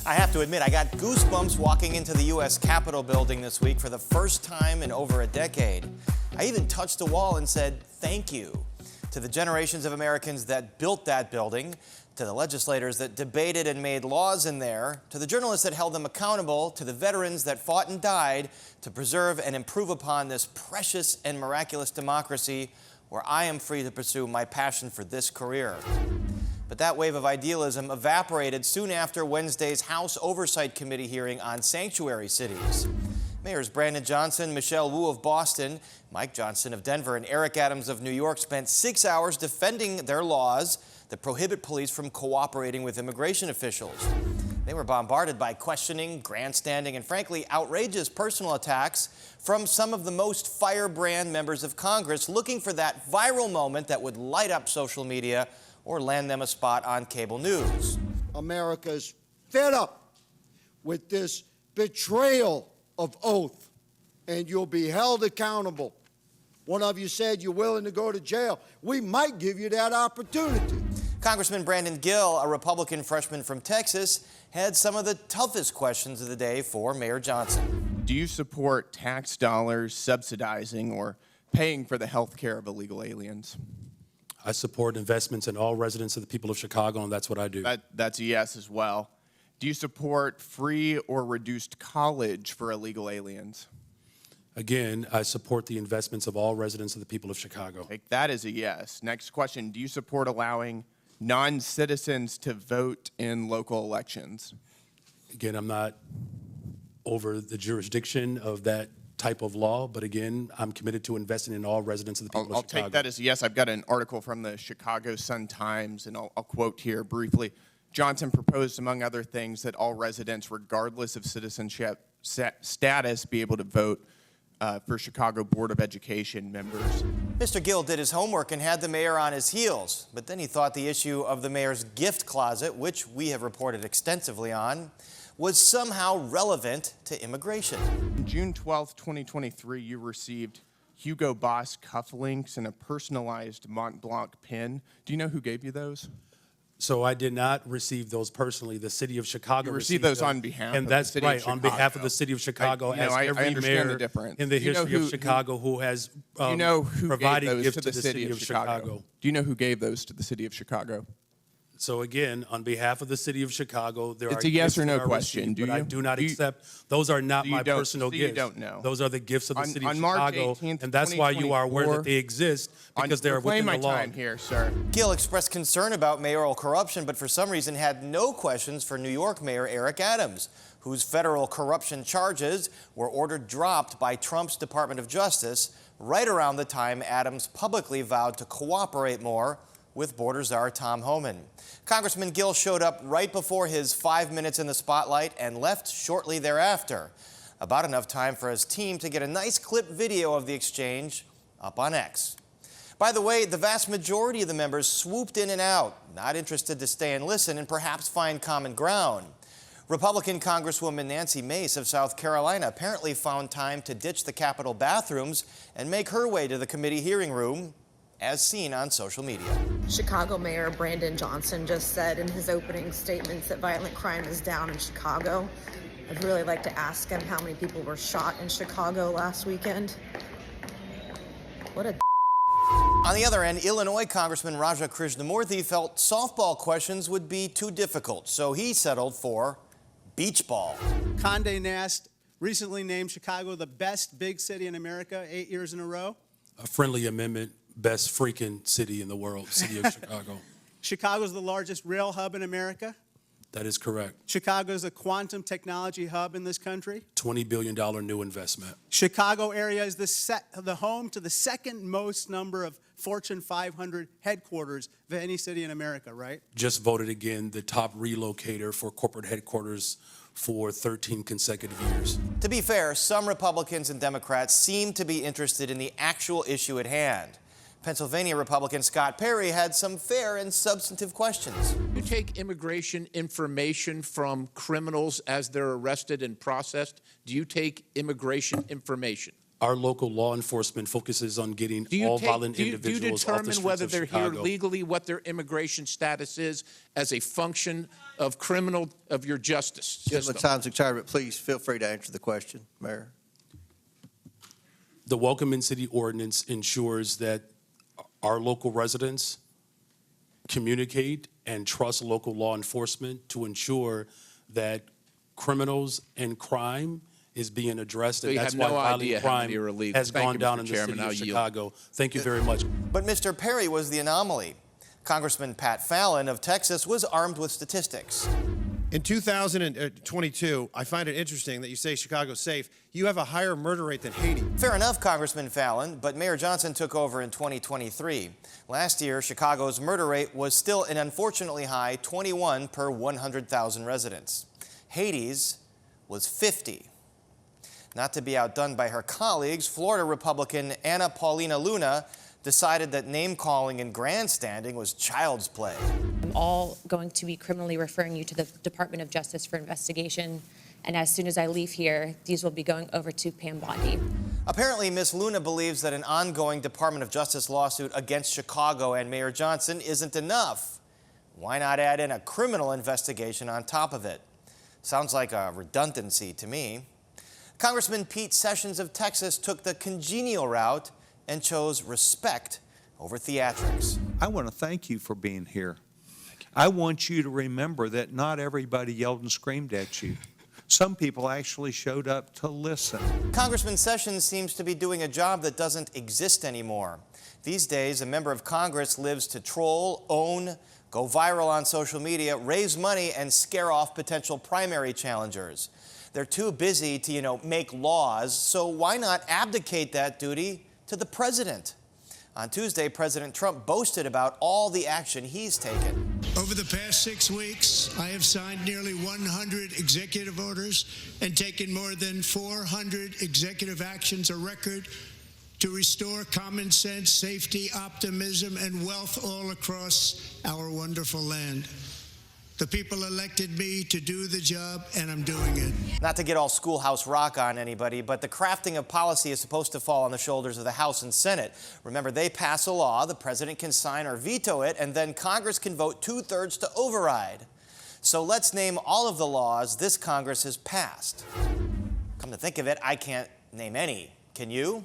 I have to admit, I got goosebumps walking into the U.S. Capitol building this week for the first time in over a decade. I even touched a wall and said, thank you to the generations of Americans that built that building, to the legislators that debated and made laws in there, to the journalists that held them accountable, to the veterans that fought and died to preserve and improve upon this precious and miraculous democracy where I am free to pursue my passion for this career. But that wave of idealism evaporated soon after Wednesday's House Oversight Committee hearing on sanctuary cities. Mayors Brandon Johnson, Michelle Wu of Boston, Mike Johnson of Denver, and Eric Adams of New York spent 6 hours defending their laws that prohibit police from cooperating with immigration officials. They were bombarded by questioning, grandstanding, and frankly, outrageous personal attacks from some of the most firebrand members of Congress looking for that viral moment that would light up social media or land them a spot on cable news. America's fed up with this betrayal of oath, and you'll be held accountable. One of you said you're willing to go to jail. We might give you that opportunity. Congressman Brandon Gill, a Republican freshman from Texas, had some of the toughest questions of the day for Mayor Johnson. Do you support tax dollars subsidizing or paying for the health care of illegal aliens? I support investments in all residents of the people of Chicago, and that's what I do. That's a yes as well. Do you support free or reduced college for illegal aliens? Again, I support the investments of all residents of the people of Chicago. Take that as a yes. Next question. Do you support allowing non-citizens to vote in local elections? Again, I'm not over the jurisdiction of that type of law, but again, I'm committed to investing in all residents of the people of Chicago. I'll take that as a yes. I've got an article from the Chicago Sun-Times, and I'll quote here briefly. Johnson proposed, among other things, that all residents, regardless of citizenship status, be able to vote for Chicago Board of Education members. Mr. Gill did his homework and had the mayor on his heels, but then he thought the issue of the mayor's gift closet, which we have reported extensively on, was somehow relevant to immigration. On June 12, 2023, you received Hugo Boss cufflinks and a personalized Mont Blanc pin. Do you know who gave you those? So I did not receive those personally. The city of Chicago received those on behalf and of that's the city right, of Chicago. on behalf of the city of Chicago, as every mayor in the history of Chicago who has provided gifts to the city of Chicago. Do you know who gave those to the city of Chicago? So again, on behalf of the city of Chicago, there it's a yes or no question. But I do not accept. Those are not my personal gifts. You don't know. Those are the gifts of the city of March Chicago, 18th, and that's why you are aware that they exist, because they're within the law. Time here, sir. Gill expressed concern about mayoral corruption, but for some reason had no questions for New York Mayor Eric Adams, whose federal corruption charges were ordered dropped by Trump's Department of Justice right around the time Adams publicly vowed to cooperate more with border czar Tom Homan. Congressman Gill showed up right before his 5 minutes in the spotlight and left shortly thereafter. About enough time for his team to get a nice clip video of the exchange up on X. By the way, the vast majority of the members swooped in and out, not interested to stay and listen and perhaps find common ground. Republican Congresswoman Nancy Mace of South Carolina apparently found time to ditch the Capitol bathrooms and make her way to the committee hearing room, as seen on social media. Chicago Mayor Brandon Johnson just said in his opening statements that violent crime is down in Chicago. I'd really like to ask him how many people were shot in Chicago last weekend. What a On the other end, Illinois Congressman Raja Krishnamurthy felt softball questions would be too difficult, so he settled for beach ball. Condé Nast recently named Chicago the best big city in America 8 years in a row. A friendly amendment. Best freaking city in the world, city of Chicago. Chicago's the largest rail hub in America. That is correct. Chicago's a quantum technology hub in this country. $20 billion new investment. Chicago area is the home to the second most number of Fortune 500 headquarters of any city in America, right? Just voted again the top relocator for corporate headquarters for 13 consecutive years. To be fair, some Republicans and Democrats seem to be interested in the actual issue at hand. Pennsylvania Republican Scott Perry had some fair and substantive questions. You take immigration information from criminals as they're arrested and processed. Do you take immigration information? our local law enforcement focuses on getting all violent do you individuals off the determine streets whether of they're here Chicago. legally, what their immigration status is, as a function of your justice system? Time's expired, but please feel free to answer the question, Mayor. The Welcome in City ordinance ensures that our local residents communicate and trust local law enforcement to ensure that criminals and crime is being addressed, So and you that's have why no idea violent how crime many are illegal. has Thank gone you, down Mr. in the Chairman. city I'll of yield. Chicago. Thank you very much. But Mr. Perry was the anomaly. Congressman Pat Fallon of Texas was armed with statistics. In 2022, I find it interesting that you say Chicago's safe. You have a higher murder rate than Haiti. Fair enough, Congressman Fallon, but Mayor Johnson took over in 2023. Last year, Chicago's murder rate was still an unfortunately high 21 per 100,000 residents. Haiti's was 50. Not to be outdone by her colleagues, Florida Republican Ana Paulina Luna decided that name-calling and grandstanding was child's play. I'm all going to be criminally referring you to the Department of Justice for investigation. And as soon as I leave here, these will be going over to Pam Bondi. Apparently, Ms. Luna believes that an ongoing Department of Justice lawsuit against Chicago and Mayor Johnson isn't enough. Why not add in a criminal investigation on top of it? Sounds like a redundancy to me. Congressman Pete Sessions of Texas took the congenial route and chose respect over theatrics. I want to thank you for being here. I want you to remember that not everybody yelled and screamed at you. Some people actually showed up to listen. Congressman Sessions seems to be doing a job that doesn't exist anymore. These days, a member of Congress lives to troll, own, go viral on social media, raise money, and scare off potential primary challengers. They're too busy to, make laws, so why not abdicate that duty to the president? On Tuesday, President Trump boasted about all the action he's taken. Over the past 6 weeks, I have signed nearly 100 executive orders and taken more than 400 executive actions, a record to restore common sense, safety, optimism, and wealth all across our wonderful land. The people elected me to do the job, and I'm doing it. Not to get all Schoolhouse Rock on anybody, but the crafting of policy is supposed to fall on the shoulders of the House and Senate. Remember, they pass a law, the president can sign or veto it, and then Congress can vote 2/3 to override. So let's name all of the laws this Congress has passed. Come to think of it, I can't name any. Can you?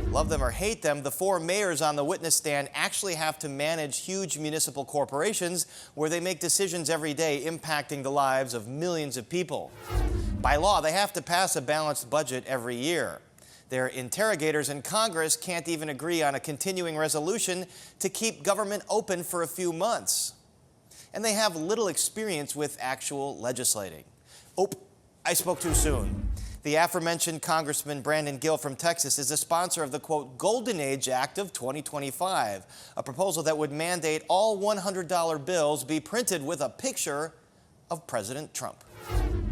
Love them or hate them, the 4 mayors on the witness stand actually have to manage huge municipal corporations where they make decisions every day impacting the lives of millions of people. By law, they have to pass a balanced budget every year. Their interrogators in Congress can't even agree on a continuing resolution to keep government open for a few months. And they have little experience with actual legislating. Oh, I spoke too soon. The aforementioned Congressman Brandon Gill from Texas is the sponsor of the, quote, Golden Age Act of 2025, a proposal that would mandate all $100 bills be printed with a picture of President Trump.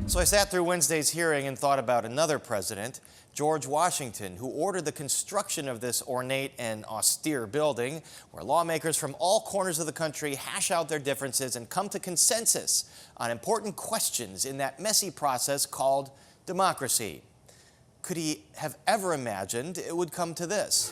So I sat through Wednesday's hearing and thought about another president, George Washington, who ordered the construction of this ornate and austere building where lawmakers from all corners of the country hash out their differences and come to consensus on important questions in that messy process called democracy. Could he have ever imagined it would come to this?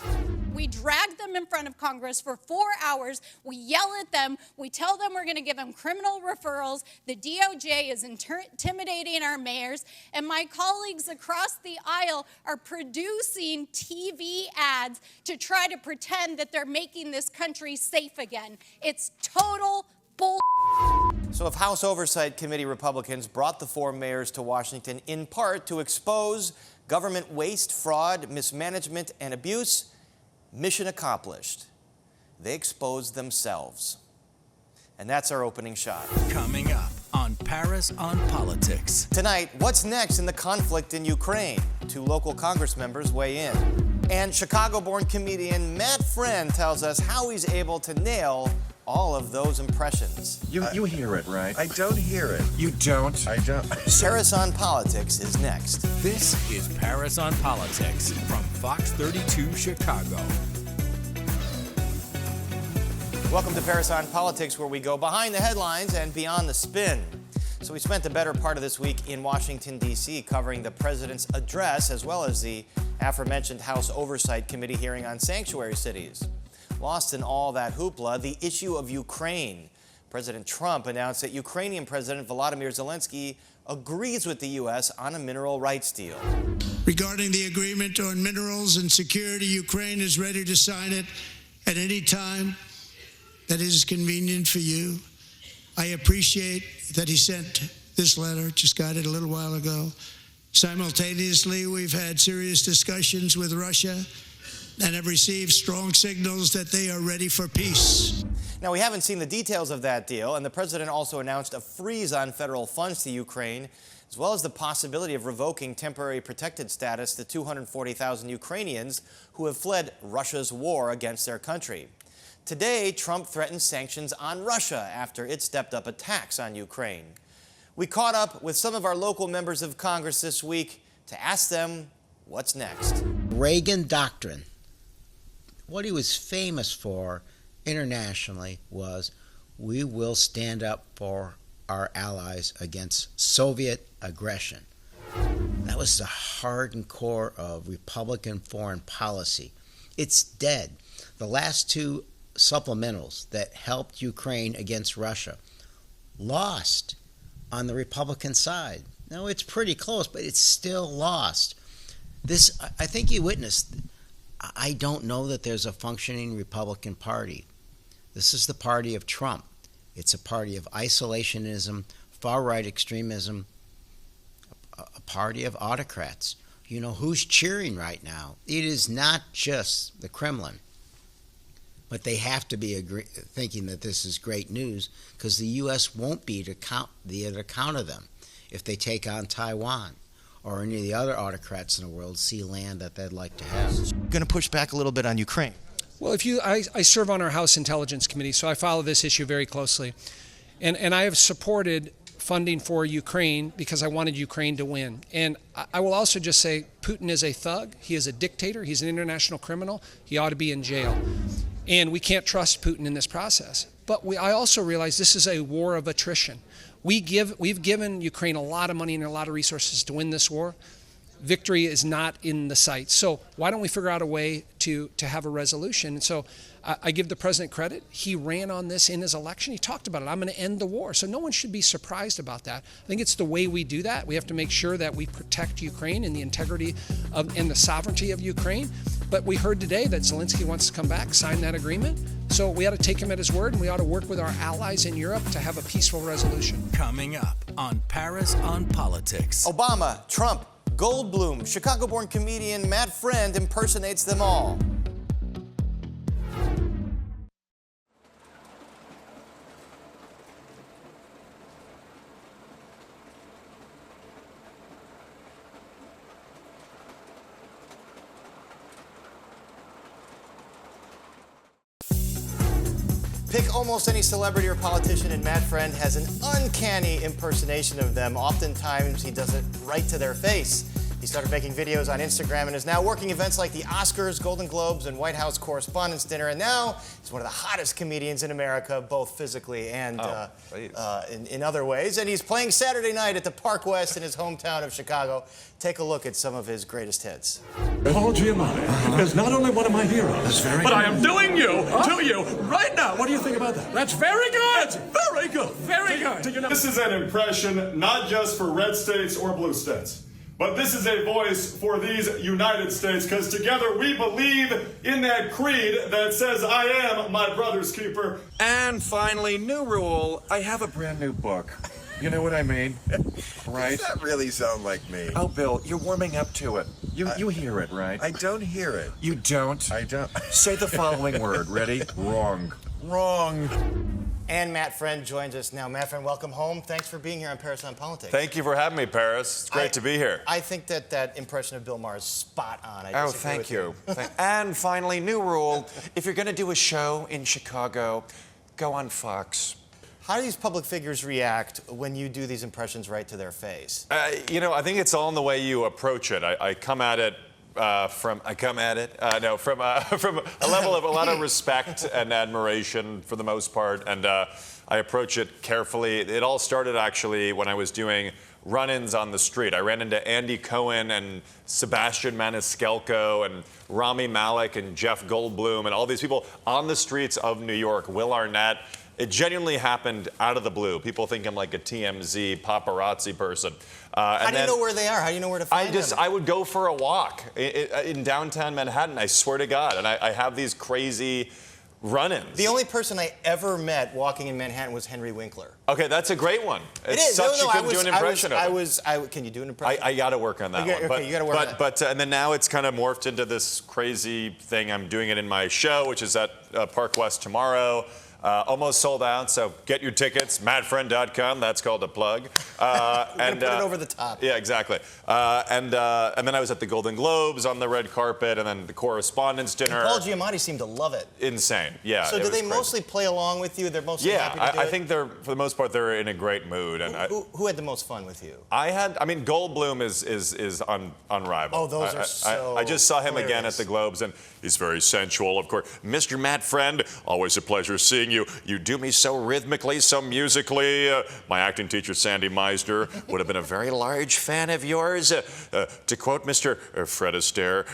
We drag them in front of Congress for 4 hours. We yell at them. We tell them we're going to give them criminal referrals. The DOJ is intimidating our mayors. And my colleagues across the aisle are producing TV ads to try to pretend that they're making this country safe again. It's total bull. So if House Oversight Committee Republicans brought the 4 mayors to Washington in part to expose government waste, fraud, mismanagement, and abuse, mission accomplished. They exposed themselves. And that's our opening shot. Coming up on Paris on Politics. Tonight, what's next in the conflict in Ukraine? 2 local Congress members weigh in. And Chicago-born comedian Matt Friend tells us how he's able to nail all of those impressions. You hear it, right? I don't hear it. You don't? I don't. Paris on Politics is next. This is Paris on Politics from Fox 32 Chicago. Welcome to Paris on Politics, where we go behind the headlines and beyond the spin. So we spent the better part of this week in Washington, D.C. covering the president's address as well as the aforementioned House Oversight Committee hearing on sanctuary cities. Lost in all that hoopla, the issue of Ukraine. President Trump announced that Ukrainian President Volodymyr Zelensky agrees with the U.S. on a mineral rights deal. Regarding the agreement on minerals and security, Ukraine is ready to sign it at any time that is convenient for you. I appreciate that he sent this letter, just got it a little while ago. Simultaneously, we've had serious discussions with Russia and have received strong signals that they are ready for peace. Now, we haven't seen the details of that deal, and the president also announced a freeze on federal funds to Ukraine, as well as the possibility of revoking temporary protected status to 240,000 Ukrainians who have fled Russia's war against their country. Today, Trump threatened sanctions on Russia after it stepped up attacks on Ukraine. We caught up with some of our local members of Congress this week to ask them what's next. Reagan doctrine. What he was famous for internationally was we will stand up for our allies against Soviet aggression. That was the heart and core of Republican foreign policy. It's dead. The last two supplementals that helped Ukraine against Russia lost on the Republican side. Now, it's pretty close, but it's still lost. This, I think you witnessed, I don't know that there's a functioning Republican Party. This is the party of Trump. It's a party of isolationism, far-right extremism, a party of autocrats. You know, who's cheering right now? It is not just the Kremlin. But they have to be thinking that this is great news because the U.S. won't be to account of them if they take on Taiwan or any of the other autocrats in the world see land that they'd like to have. Going to push back a little bit on Ukraine. Well, I serve on our House Intelligence Committee, so I follow this issue very closely. And I have supported funding for Ukraine because I wanted Ukraine to win. And I will also just say Putin is a thug. He is a dictator. He's an international criminal. He ought to be in jail. And we can't trust Putin in this process. But I also realize this is a war of attrition. We've given Ukraine a lot of money and a lot of resources to win this war. Victory is not in the sights. So why don't we figure out a way to have a resolution? And so I give the president credit. He ran on this in his election. He talked about it. I'm going to end the war. So no one should be surprised about that. I think it's the way we do that. We have to make sure that we protect Ukraine and the integrity and the sovereignty of Ukraine. But we heard today that Zelensky wants to come back, sign that agreement. So we ought to take him at his word, and we ought to work with our allies in Europe to have a peaceful resolution. Coming up on Paris on Politics. Obama, Trump, Goldblum, Chicago-born comedian Matt Friend impersonates them all. Pick almost any celebrity or politician, and Matt Friend has an uncanny impersonation of them. Oftentimes, he does it right to their face. He started making videos on Instagram and is now working events like the Oscars, Golden Globes, and White House Correspondents' Dinner. And now he's one of the hottest comedians in America, both physically and in other ways. And he's playing Saturday night at the Park West in his hometown of Chicago. Take a look at some of his greatest hits. Paul Giamatti is not only one of my heroes, but I am doing you to you right now. What do you think about that? That's very good. That's very good. Very good. This is an impression not just for red states or blue states, but this is a voice for these United States, because together we believe in that creed that says, I am my brother's keeper. And finally, new rule, I have a brand new book. You know what I mean? Right? Does that really sound like me? Oh, Bill, you're warming up to it. You hear it, right? I don't hear it. You don't? I don't. Say the following word. Ready? Wrong. Wrong. And Matt Friend joins us now. Matt Friend, welcome home. Thanks for being here on Paris on Politics. Thank you for having me, Paris. It's great to be here. I think that impression of Bill Maher is spot on. Oh, thank you. And finally, new rule. If you're going to do a show in Chicago, go on Fox. How do these public figures react when you do these impressions right to their face? You know, I think it's all in the way you approach it. I come at it from a level of a lot of respect and admiration for the most part, and I approach it carefully. It all started actually when I was doing run-ins on the street. I ran into Andy Cohen and Sebastian Maniscalco and Rami Malek and Jeff Goldblum and all these people on the streets of New York, Will Arnett. It genuinely happened out of the blue. People think I'm like a TMZ paparazzi person. How do you know where they are? How do you know where to find them? I would go for a walk in downtown Manhattan, I swear to God. And I have these crazy run-ins. The only person I ever met walking in Manhattan was Henry Winkler. Okay, that's a great one. It is. Sucks you couldn't do an impression of him. Can you do an impression? I got to work on that one. Okay, you got to work on that. But and then now it's kind of morphed into this crazy thing. I'm doing it in my show, which is at Park West tomorrow. Almost sold out, so get your tickets, madfriend.com. That's called a plug. And put it over the top. Yeah, exactly. And then I was at the Golden Globes on the red carpet, and then the Correspondents' Dinner. And Paul Giamatti seemed to love it. Insane, yeah. So do they mostly play along with you? They're mostly happy to do it? I think they're, for the most part, they're in a great mood. And who had the most fun with you? Goldblum is unrivaled. Oh, those are so I just saw him hilarious. again at the Globes, and he's very sensual, of course. Mr. Matt Friend, always a pleasure seeing you. You do me so rhythmically, so musically. My acting teacher, Sandy Meisner, would have been a very large fan of yours. To quote Mr. Fred Astaire,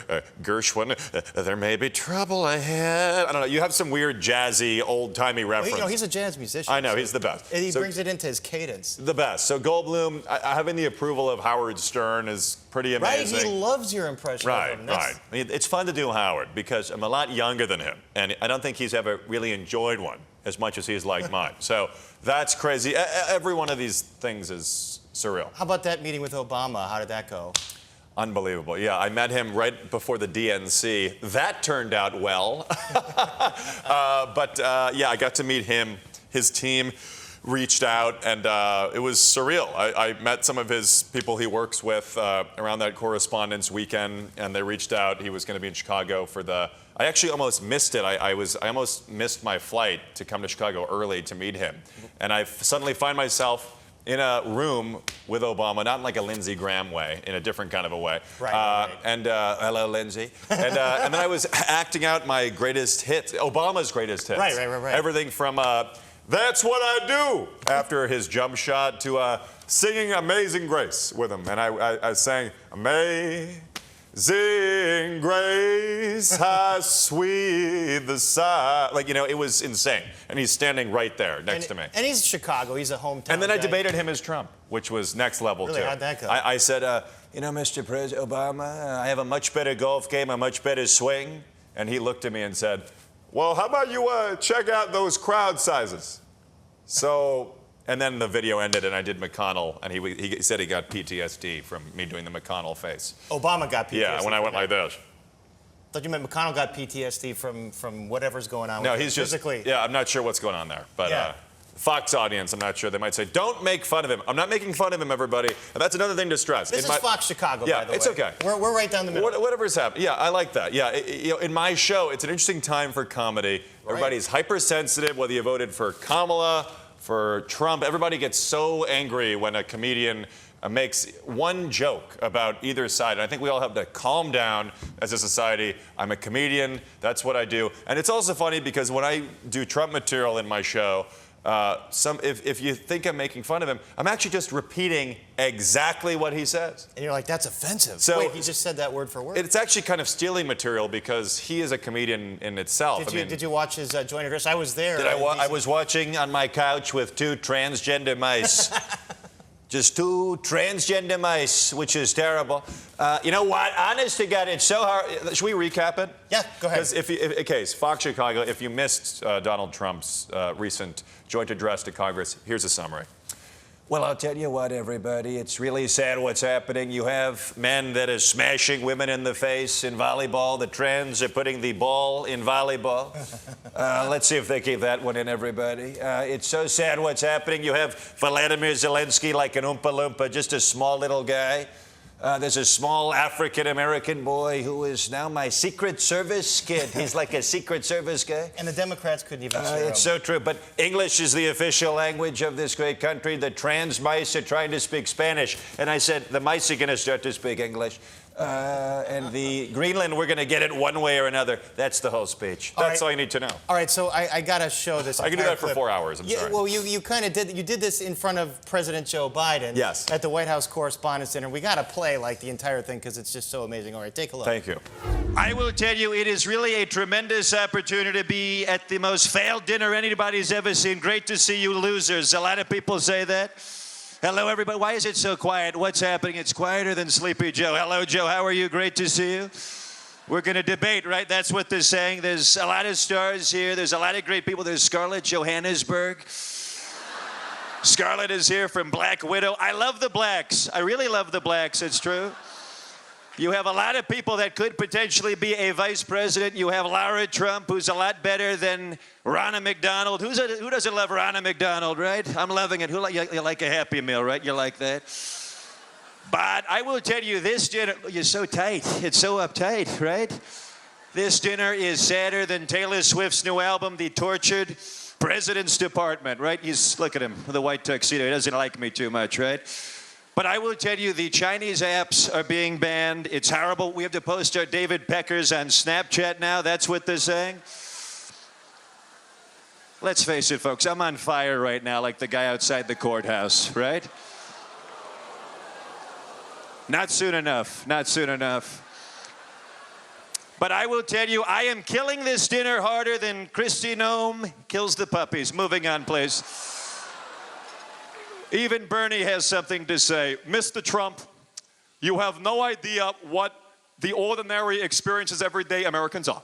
Gershwin, there may be trouble ahead. I don't know. You have some weird, jazzy, old-timey reference. Well, he's a jazz musician. I know. He's the best. And he brings it into his cadence. The best. So Goldblum, having the approval of Howard Stern is pretty amazing. Right, he loves your impression of him. Right. I mean, it's fun to do Howard because I'm a lot younger than him, and I don't think he's ever really enjoyed one as much as he's liked mine. So that's crazy. Every one of these things is surreal. How about that meeting with Obama? How did that go? Unbelievable. Yeah, I met him right before the DNC. That turned out well. Yeah, I got to meet him. His team reached out, and it was surreal. I met some of his people he works with around that Correspondents' weekend, and they reached out. He was going to be in Chicago for the... I actually almost missed it. I almost missed my flight to come to Chicago early to meet him. And I suddenly find myself in a room with Obama, not in like a Lindsey Graham way, in a different kind of a way. Right. And hello, Lindsey. And then I was acting out my greatest hits, Obama's greatest hits. Right. Everything from That's What I Do after his jump shot to singing Amazing Grace with him. And I sang Amazing Grace, how sweet the sound. Like, it was insane. And he's standing right there next to me. And he's Chicago. He's a hometown And then I guy. debated him as Trump, which was next level, Really? too. How'd that go? I said, Mr. President Obama, I have a much better golf game, a much better swing. And he looked at me and said, well, how about you check out those crowd sizes? So... And then the video ended, and I did McConnell, and he said he got PTSD from me doing the McConnell face. Obama got PTSD. Yeah, when I went like this. Thought you meant McConnell got PTSD from whatever's going on with him he's just physically. Yeah, I'm not sure what's going on there, but Fox audience, I'm not sure. They might say, don't make fun of him. I'm not making fun of him, everybody. And that's another thing to stress. This is Fox Chicago, by the way. Yeah, it's okay. We're right down the middle. Whatever's happening. Yeah, I like that. Yeah, in my show, it's an interesting time for comedy. Right. Everybody's hypersensitive, whether you voted for Kamala, for Trump. Everybody gets so angry when a comedian makes one joke about either side. And I think we all have to calm down as a society. I'm a comedian. That's what I do. And it's also funny because when I do Trump material in my show, if you think I'm making fun of him, I'm actually just repeating exactly what he says. And you're like, that's offensive. So, wait, he just said that word for word? It's actually kind of stealing material because he is a comedian in itself. Did you watch his joint address? I was there. I was watching on my couch with two transgender mice. Just two transgender mice, which is terrible. You know what? Honest to God, it's so hard. Should we recap it? Yeah, go ahead. Because Fox Chicago, if you missed Donald Trump's recent joint address to Congress, here's a summary. Well, I'll tell you what, everybody, it's really sad what's happening. You have men that are smashing women in the face in volleyball. The trans are putting the ball in volleyball. Let's see if they keep that one in, everybody. It's so sad what's happening. You have Vladimir Zelensky like an Oompa Loompa, just a small little guy. There's a small African-American boy who is now my Secret Service kid. He's like a Secret Service guy. And the Democrats couldn't even say It's so true. But English is the official language of this great country. The trans mice are trying to speak Spanish. And I said, the mice are going to start to speak English. And the Greenland, we're going to get it one way or another. That's the whole speech. That's all you need to know. All right, so I got to show this. I can do entire that for clip. 4 hours. I'm sorry. Well, you kind of did. You did this in front of President Joe Biden. Yes. At the White House Correspondents' Dinner. We got to play like the entire thing because it's just so amazing. All right, take a look. Thank you. I will tell you, it is really a tremendous opportunity to be at the most failed dinner anybody's ever seen. Great to see you losers. A lot of people say that. Hello, everybody. Why is it so quiet? What's happening? It's quieter than Sleepy Joe. Hello, Joe. How are you? Great to see you. We're going to debate, right? That's what they're saying. There's a lot of stars here. There's a lot of great people. There's Scarlett Johannesburg. Scarlett is here from Black Widow. I love the blacks. I really love the blacks. It's true. You have a lot of people that could potentially be a vice president. You have Lara Trump, who's a lot better than Ronna McDonald. Who doesn't love Ronna McDonald, right? I'm loving it. You like a Happy Meal, right? You like that? But I will tell you, this dinner, you're so tight. It's so uptight, right? This dinner is sadder than Taylor Swift's new album, The Tortured President's Department, right? Look at him, the white tuxedo. He doesn't like me too much, right? But I will tell you, the Chinese apps are being banned. It's horrible. We have to post our David Peckers on Snapchat now. That's what they're saying. Let's face it, folks. I'm on fire right now like the guy outside the courthouse, right? Not soon enough. Not soon enough. But I will tell you, I am killing this dinner harder than Kristi Noem kills the puppies. Moving on, please. Even Bernie has something to say. Mr. Trump, you have no idea what the ordinary experiences everyday Americans are.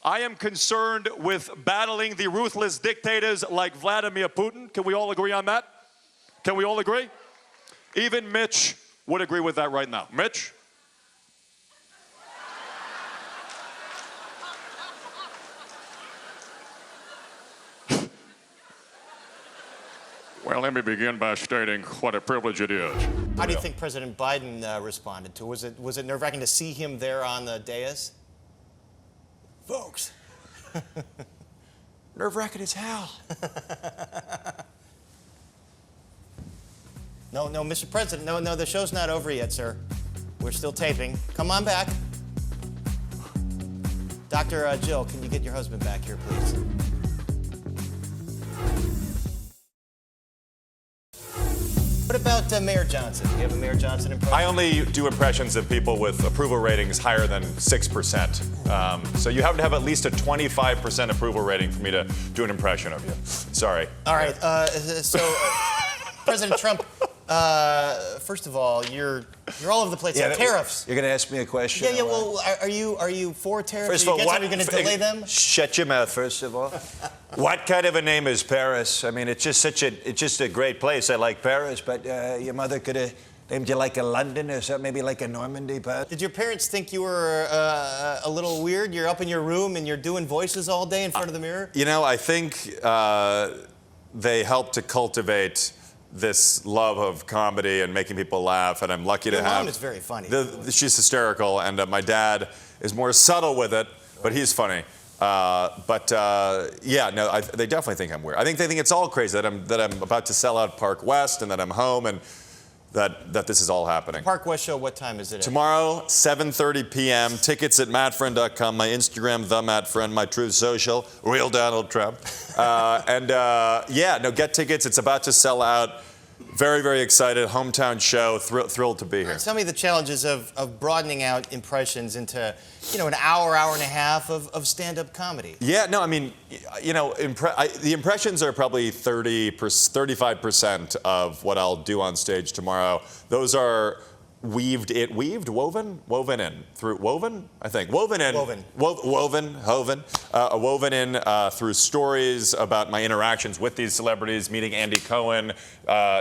I am concerned with battling the ruthless dictators like Vladimir Putin. Can we all agree on that? Can we all agree? Even Mitch would agree with that right now. Mitch? Well, let me begin by stating what a privilege it is. How do you think President Biden responded to it? Was it nerve-wracking to see him there on the dais? Folks. Nerve-wracking as hell. No, Mr. President, no, the show's not over yet, sir. We're still taping. Come on back. Dr. Jill, can you get your husband back here, please? What about Mayor Johnson? Do you have a Mayor Johnson impression? I only do impressions of people with approval ratings higher than 6%. So you have to have at least a 25% approval rating for me to do an impression of you. Sorry. All right. So, President Trump, first of all, you're all over the place. Yeah, Tariffs. You're going to ask me a question? Yeah. Well, are you for tariffs? First of all, are you going to delay them? Shut your mouth, first of all. What kind of a name is Paris? I mean, it's just a great place. I like Paris, but your mother could have named you like a London or something, maybe like a Normandy. But did your parents think you were a little weird? You're up in your room and you're doing voices all day in front of the mirror? You know, I think they helped to cultivate this love of comedy and making people laugh, and I'm lucky to have. Your mom is very funny. She's hysterical, and my dad is more subtle with it, but he's funny. Yeah, no, they definitely think I'm weird. I think they think it's all crazy that I'm about to sell out Park West and that I'm home and that this is all happening. Park West show, what time is it? Tomorrow, 7:30 p.m. Tickets at mattfriend.com. My Instagram, the Matt Friend. My Truth Social, Real Donald Trump. Yeah, no, get tickets. It's about to sell out. Very, very excited. Hometown show. Thrilled to be here. Tell me the challenges of broadening out impressions into, an hour and a half of stand-up comedy. Yeah, no, I mean, the impressions are probably 35% of what I'll do on stage tomorrow. Those are woven in through stories about my interactions with these celebrities, meeting Andy Cohen,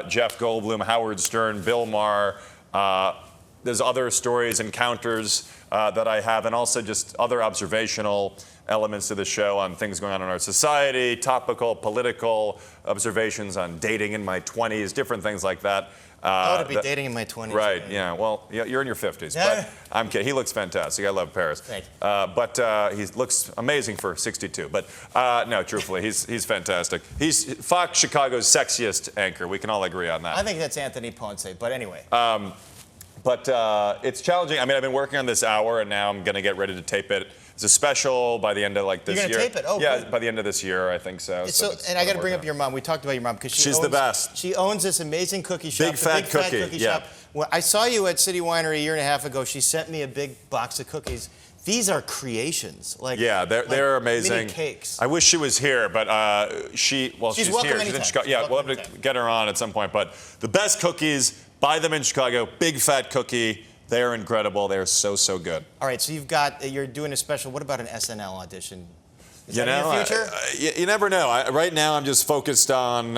Jeff Goldblum, Howard Stern, Bill Maher. There's other stories, encounters that I have, and also just other observational elements to the show on things going on in our society, topical, political observations on dating in my 20s, different things like that. I ought to be dating in my 20s. Right, yeah. Well, you're in your 50s. But I'm kidding. He looks fantastic. I love Paris. Thank you. But he looks amazing for 62. But no, truthfully, he's fantastic. He's Fox Chicago's sexiest anchor. We can all agree on that. I think that's Anthony Ponce, but anyway. But it's challenging. I mean, I've been working on this hour, and now I'm going to get ready to tape it. It's a special by the end of this You're year. gonna tape it? Oh, yeah, good. by the end of this year, I think so. So, and I got to bring up your mom. We talked about your mom because She's the best. She owns this amazing cookie shop. Big Fat Cookie, yeah. Shop. Well, I saw you at City Winery a year and a half ago. She sent me a big box of cookies. These are creations. Yeah, they're amazing. Mini cakes. I wish she was here, but she's welcome here. She's in anytime. Chicago. Yeah, we'll have to get her on at some point. But the best cookies, buy them in Chicago. Big Fat Cookie. They're incredible. They're so good. All right, so you're doing a special. What about an SNL audition? Is You that know, in your future? you never know. Right now, I'm just focused on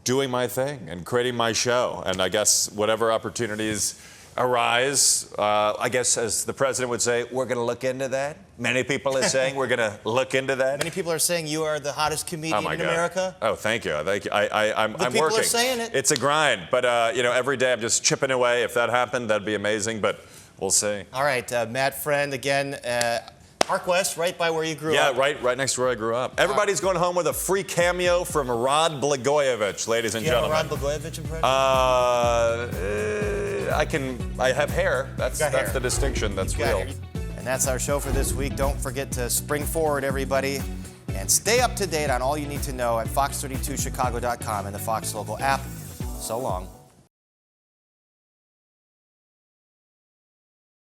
doing my thing and creating my show. And I guess whatever opportunities arise, I guess as the president would say, we're going to look into that. Many people are saying we're going to look into that. Many people are saying you are the hottest comedian Oh my in God. America. Oh, thank you. Thank you. I'm people working. are saying it. It's a grind, but every day I'm just chipping away. If that happened, that'd be amazing. But we'll see. All right, Matt Friend again. Park West, right by where you grew up. Yeah, right next to where I grew up. Everybody's going home with a free cameo from Rod Blagojevich, ladies and gentlemen. Rod Blagojevich impression? I have hair. That's the distinction. That's real. And that's our show for this week. Don't forget to spring forward, everybody, and stay up to date on all you need to know at fox32chicago.com and the Fox Local app. So long.